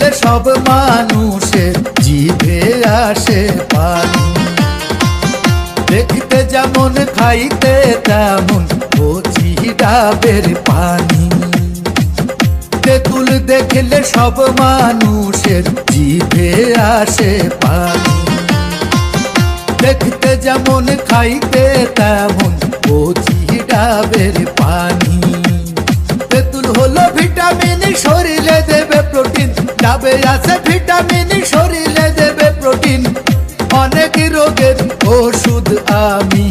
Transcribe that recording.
দেখলে সব মানুষের জিভে আসে পানি। দেখতে যেমন খাইতে তেমন কচি ডাবের পানি। তেঁতুল দেখলে সব মানুষের জিভে আসে পানি। দেখতে যেমন খাইতে তেমন কচি ডাবের পানি। তেঁতুল হলো ভিটামিন, শরীরে দেবে প্রোটিন। ডাবে আছে ভিটামিন, শরীরে দেবে প্রোটিন। অনেক রোগের ওষুধ আমি